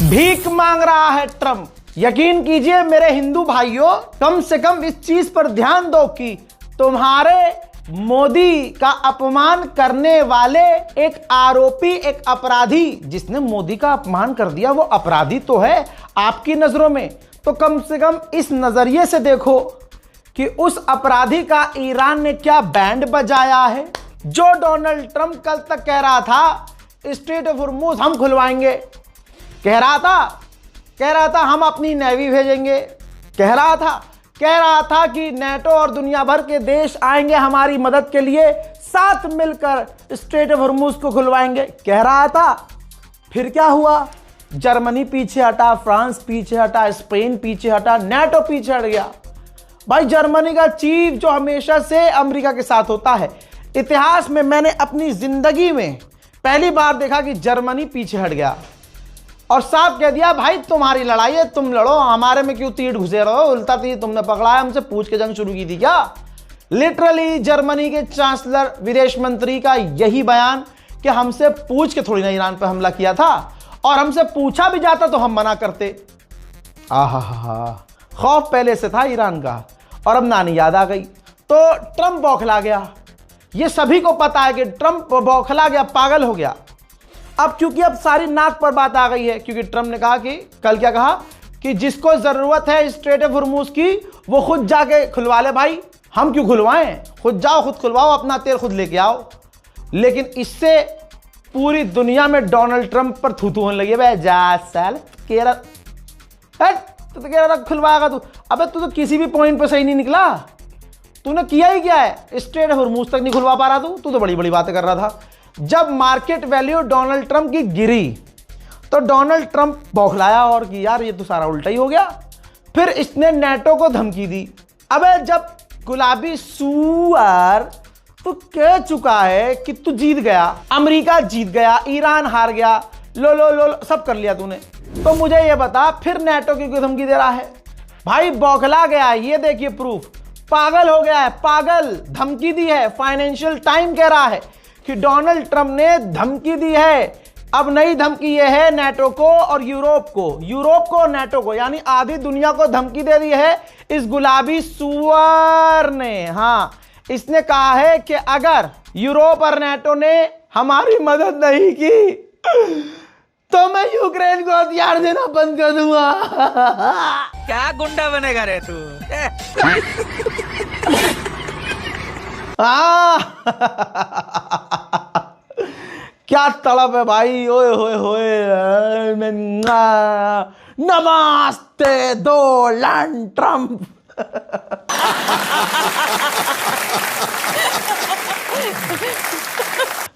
भीख मांग रहा है ट्रंप। यकीन कीजिए मेरे हिंदू भाइयों, कम से कम इस चीज पर ध्यान दो कि तुम्हारे मोदी का अपमान करने वाले एक आरोपी, एक अपराधी, जिसने मोदी का अपमान कर दिया वो अपराधी तो है आपकी नजरों में। तो कम से कम इस नजरिए से देखो कि उस अपराधी का ईरान ने क्या बैंड बजाया है। जो डोनाल्ड ट्रंप कल तक कह रहा था स्ट्रेट ऑफ हॉर्मुज़ हम खुलवाएंगे, कह रहा था हम अपनी नेवी भेजेंगे, कह रहा था कि नेटो और दुनिया भर के देश आएंगे हमारी मदद के लिए, साथ मिलकर स्ट्रेट ऑफ हॉर्मुज़ को खुलवाएंगे, कह रहा था। फिर क्या हुआ? जर्मनी पीछे हटा, फ्रांस पीछे हटा, स्पेन पीछे हटा, नेटो पीछे हट गया। भाई जर्मनी का चीफ जो हमेशा से अमेरिका के साथ होता है, इतिहास में मैंने अपनी जिंदगी में पहली बार देखा कि जर्मनी पीछे हट गया और साफ कह दिया भाई तुम्हारी लड़ाई है, तुम लड़ो, हमारे में क्यों तीर घुसे रहो, उल्टा तीर तुमने पकड़ा है, हमसे पूछ के जंग शुरू की थी क्या। लिटरली जर्मनी के चांसलर विदेश मंत्री का यही बयान कि हमसे पूछ के थोड़ी ना ईरान पर हमला किया था, और हमसे पूछा भी जाता तो हम मना करते। खौफ पहले से था ईरान का और अब नानी याद आ गई तो ट्रंप बौखला गया। ये सभी को पता है कि ट्रंप बौखला गया, पागल हो गया। अब क्योंकि अब सारी नाक पर बात आ गई है, क्योंकि ट्रंप ने कहा कि कल क्या कहा कि जिसको जरूरत है स्ट्रेट ऑफ हॉर्मुज़ की वो खुद जाके खुलवा ले। भाई हम क्यों खुलवाएं, खुद जाओ, खुद खुलवाओ, अपना तेल खुद लेके आओ। लेकिन इससे पूरी दुनिया में डोनाल्ड ट्रंप पर थू होने लगी। भाई जा साल तो कह रहा था खुलवाएगा तू, अबे तू तो किसी भी पॉइंट पे सही नहीं निकला। तूने किया ही क्या है, स्ट्रेट ऑफ हॉर्मुज़ तक नहीं खुलवा पा रहा तू तो बड़ी बड़ी बातें कर रहा था। जब मार्केट वैल्यू डोनाल्ड ट्रंप की गिरी तो डोनाल्ड ट्रंप बौखलाया और कि यार ये तो सारा उल्टा ही हो गया। फिर इसने नेटो को धमकी दी। अबे जब गुलाबी सुअर तू कह चुका है कि तू जीत गया, अमेरिका जीत गया, ईरान हार गया, लो सब कर लिया तूने, तो मुझे ये बता फिर नेटो की क्यों धमकी दे रहा है। भाई बौखला गया, ये देखिए प्रूफ, पागल हो गया है, पागल, धमकी दी है। फाइनेंशियल टाइम कह रहा है कि डोनाल्ड ट्रंप ने धमकी दी है। अब नई धमकी यह है नेटो को और यूरोप को नेटो को, यानी आधी दुनिया को धमकी दे दी है इस गुलाबी सुअर ने। हाँ, इसने कहा है कि अगर यूरोप और नेटो ने हमारी मदद नहीं की तो मैं यूक्रेन को हथियार देना बंद कर दूंगा। क्या गुंडा बनेगा रे तू? क्या तड़प है भाई, ओए होए होए। नमस्ते डोनाल्ड ट्रंप।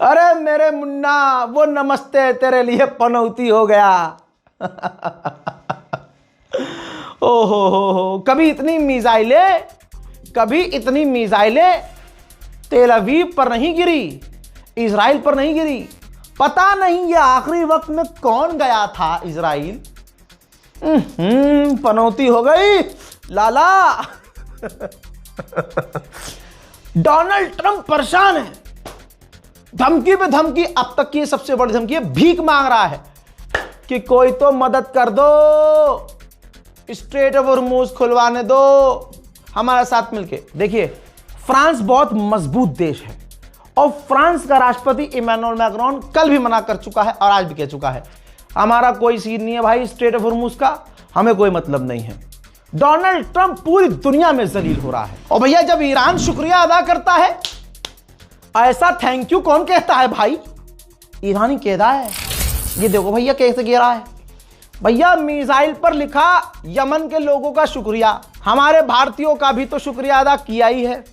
अरे मेरे मुन्ना, वो नमस्ते तेरे लिए पनौती हो गया। ओहो, कभी इतनी मिसाइलें तेल अवीव पर नहीं गिरी, इजराइल पर नहीं गिरी। पता नहीं ये आखिरी वक्त में कौन गया था इजराइल। पनौती हो गई लाला। डोनाल्ड ट्रंप परेशान है, धमकी पे धमकी। अब तक की सबसे बड़ी धमकी है, भीख मांग रहा है कि कोई तो मदद कर दो, स्ट्रेट ऑफ हॉर्मुज़ खुलवाने दो हमारे साथ मिलके। देखिए फ्रांस बहुत मजबूत देश है और फ्रांस का राष्ट्रपति इमैनुअल मैक्रोन कल भी मना कर चुका है और आज भी कह चुका है हमारा कोई सीन नहीं है भाई स्ट्रेट ऑफ हॉर्मुज़ का, हमें कोई मतलब नहीं है। डोनाल्ड ट्रंप पूरी दुनिया में जलील हो रहा है। और भैया जब ईरान शुक्रिया अदा करता है, ऐसा थैंक यू कौन कहता है भाई? ईरानी कहता है। ये देखो भैया कैसे कह रहा है। भैया मिसाइल पर लिखा यमन के लोगों का शुक्रिया, हमारे भारतीयों का भी तो शुक्रिया अदा किया ही है।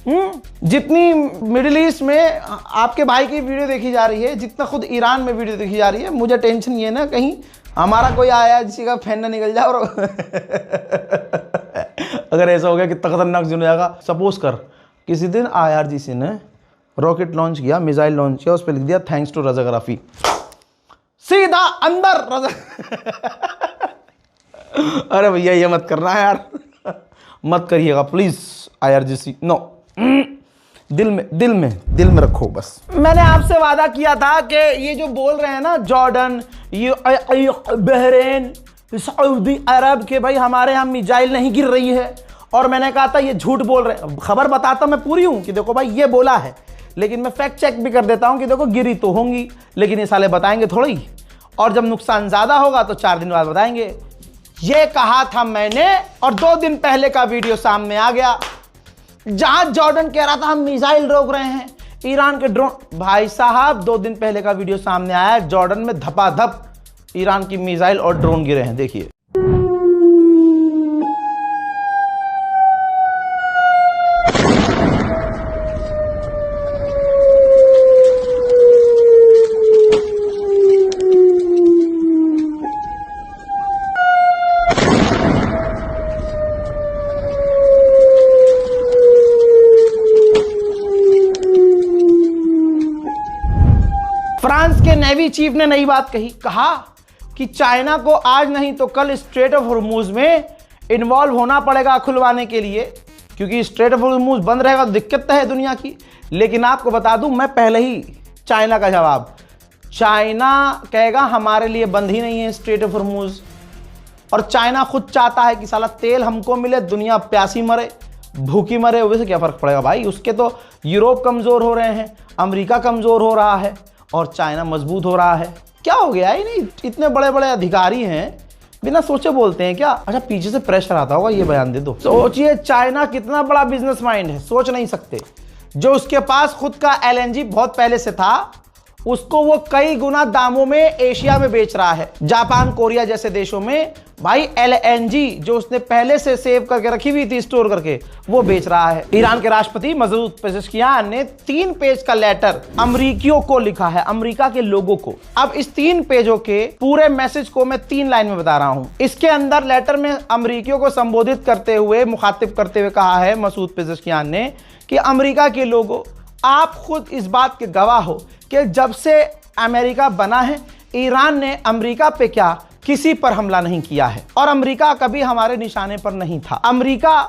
जितनी मिडिल ईस्ट में आपके भाई की वीडियो देखी जा रही है, जितना खुद ईरान में वीडियो देखी जा रही है, मुझे टेंशन ये ना कहीं हमारा कोई आया जिसी का फैन ना निकल जाए। और अगर ऐसा हो गया कितना खतरनाक जुन जाएगा। सपोज कर किसी दिन IRGC ने रॉकेट लॉन्च किया, मिसाइल लॉन्च किया, उस पर लिख दिया थैंक्स टू रजा गराफी, सीधा अंदर रजा। अरे भैया ये मत करना है यार, मत करिएगा प्लीज IRGC, नो। दिल में रखो बस। मैंने आपसे वादा किया था कि ये जो बोल रहे हैं ना जॉर्डन, बहरीन, सऊदी अरब के भाई हमारे यहाँ मिसाइल नहीं गिर रही है। और मैंने कहा था ये झूठ बोल रहे हैं। खबर बताता मैं पूरी हूं कि देखो भाई ये बोला है, लेकिन मैं फैक्ट चेक भी कर देता हूं कि देखो गिरी तो होंगी, लेकिन ये साले बताएंगे थोड़ी, और जब नुकसान ज्यादा होगा तो 4 दिन बाद बताएंगे। ये कहा था मैंने और 2 दिन पहले का वीडियो सामने आ गया, जहां जॉर्डन कह रहा था हम मिसाइल रोक रहे हैं, ईरान के ड्रोन। भाई साहब 2 दिन पहले का वीडियो सामने आया, जॉर्डन में धपाधप ईरान की मिसाइल और ड्रोन गिरे हैं। देखिए फ्रांस के नेवी चीफ ने नई बात कही, कहा कि चाइना को आज नहीं तो कल स्ट्रेट ऑफ हॉर्मुज में इन्वॉल्व होना पड़ेगा खुलवाने के लिए, क्योंकि स्ट्रेट ऑफ हॉर्मुज बंद रहेगा तो दिक्कत तो है दुनिया की। लेकिन आपको बता दूं मैं पहले ही चाइना का जवाब, चाइना कहेगा हमारे लिए बंद ही नहीं है स्ट्रेट ऑफ हॉर्मुज, और चाइना खुद चाहता है कि साला तेल हमको मिले, दुनिया प्यासी मरे भूखी मरे, वैसे क्या फर्क पड़ेगा भाई। उसके तो यूरोप कमजोर हो रहे हैं, अमेरिका कमजोर हो रहा है और चाइना मजबूत हो रहा है। क्या हो गया ही नहीं, इतने बड़े बड़े अधिकारी हैं बिना सोचे बोलते हैं क्या। अच्छा पीछे से प्रेशर आता होगा, ये बयान दे दो। सोचिए चाइना कितना बड़ा बिजनेस माइंड है, सोच नहीं सकते। जो उसके पास खुद का LNG बहुत पहले से था, उसको वो कई गुना दामों में एशिया में बेच रहा है। जापान कोरिया जैसे देशों में भाई LNG जो उसने पहले से सेव करके रखी हुई थी स्टोर करके, वो बेच रहा है। ईरान के राष्ट्रपति मसूद पेजेश्कियान ने 3 पेज का लेटर अमरीकियों को लिखा है, अमेरिका के लोगों को। अब इस 3 पेजों के पूरे मैसेज को मैं 3 लाइन में बता रहा हूं। इसके अंदर लेटर में अमरीकियों को संबोधित करते हुए, मुखातिब करते हुए कहा है मसूद पेजेश्कियान ने कि अमेरिका के लोगों, आप खुद इस बात के गवाह हो कि जब से अमेरिका बना है, ईरान ने अमेरिका पे क्या किसी पर हमला नहीं किया है, और अमेरिका कभी हमारे निशाने पर नहीं था। अमेरिका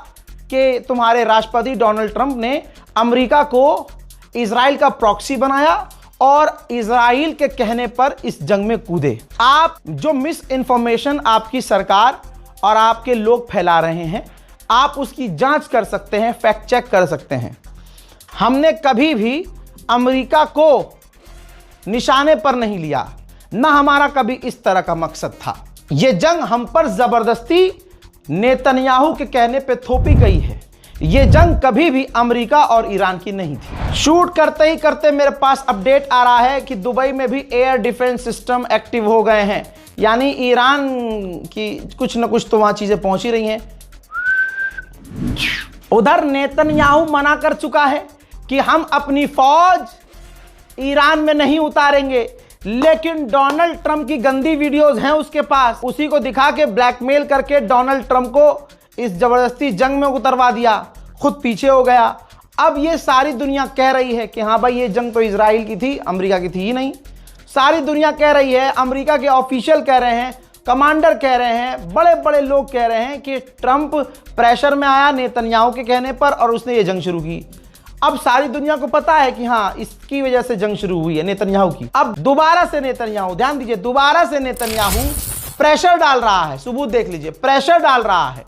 के तुम्हारे राष्ट्रपति डोनाल्ड ट्रंप ने अमेरिका को इजराइल का प्रॉक्सी बनाया और इजराइल के कहने पर इस जंग में कूदे। आप जो मिस इन्फॉर्मेशन आपकी सरकार और आपके लोग फैला रहे हैं, आप उसकी जांच कर सकते हैं, फैक्ट चेक कर सकते हैं। हमने कभी भी अमेरिका को निशाने पर नहीं लिया, ना हमारा कभी इस तरह का मकसद था। यह जंग हम पर जबरदस्ती नेतन्याहू के कहने पे थोपी गई है। यह जंग कभी भी अमेरिका और ईरान की नहीं थी। शूट करते ही करते मेरे पास अपडेट आ रहा है कि दुबई में भी एयर डिफेंस सिस्टम एक्टिव हो गए हैं, यानी ईरान की कुछ न कुछ तो वहां चीजें पहुंच ही रही हैं। उधर नेतन्याहू मना कर चुका है कि हम अपनी फौज ईरान में नहीं उतारेंगे, लेकिन डोनाल्ड ट्रंप की गंदी वीडियोस हैं उसके पास, उसी को दिखा के ब्लैकमेल करके डोनाल्ड ट्रंप को इस जबरदस्ती जंग में उतरवा दिया, खुद पीछे हो गया। अब ये सारी दुनिया कह रही है कि हाँ भाई ये जंग तो इजराइल की थी, अमेरिका की थी ही नहीं। सारी दुनिया कह रही है, अमेरिका के ऑफिशियल कह रहे हैं, कमांडर कह रहे हैं, बड़े बड़े लोग कह रहे हैं कि ट्रंप प्रेशर में आया नेतन्याहू के कहने पर और उसने ये जंग शुरू की। अब सारी दुनिया को पता है कि हाँ इसकी वजह से जंग शुरू हुई है नेतन्याहू की। अब दोबारा से नेतन्याहू, ध्यान दीजिए, दोबारा से नेतन्याहू प्रेशर डाल रहा है, सबूत देख लीजिए, प्रेशर डाल रहा है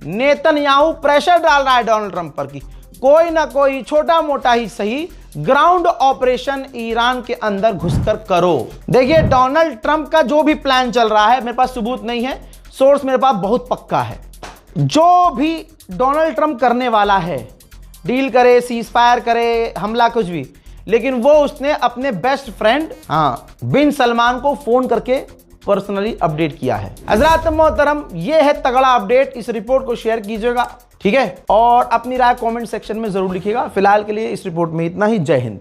नेतन्याहू, प्रेशर डाल रहा है डोनाल्ड ट्रंप पर कि कोई ना कोई छोटा मोटा ही सही ग्राउंड ऑपरेशन ईरान के अंदर घुसकर करो। देखिए डोनाल्ड ट्रंप का जो भी प्लान चल रहा है, मेरे पास सबूत नहीं है, सोर्स मेरे पास बहुत पक्का है। जो भी डोनाल्ड ट्रंप करने वाला है, डील करे, सीज फायर करे, हमला कुछ भी, लेकिन वो उसने अपने बेस्ट फ्रेंड बिन सलमान को फोन करके पर्सनली अपडेट किया है। हजरात मोहतरम, ये है तगड़ा अपडेट, इस रिपोर्ट को शेयर कीजिएगा, ठीक है, और अपनी राय कमेंट सेक्शन में जरूर लिखिएगा। फिलहाल के लिए इस रिपोर्ट में इतना ही। जय हिंद।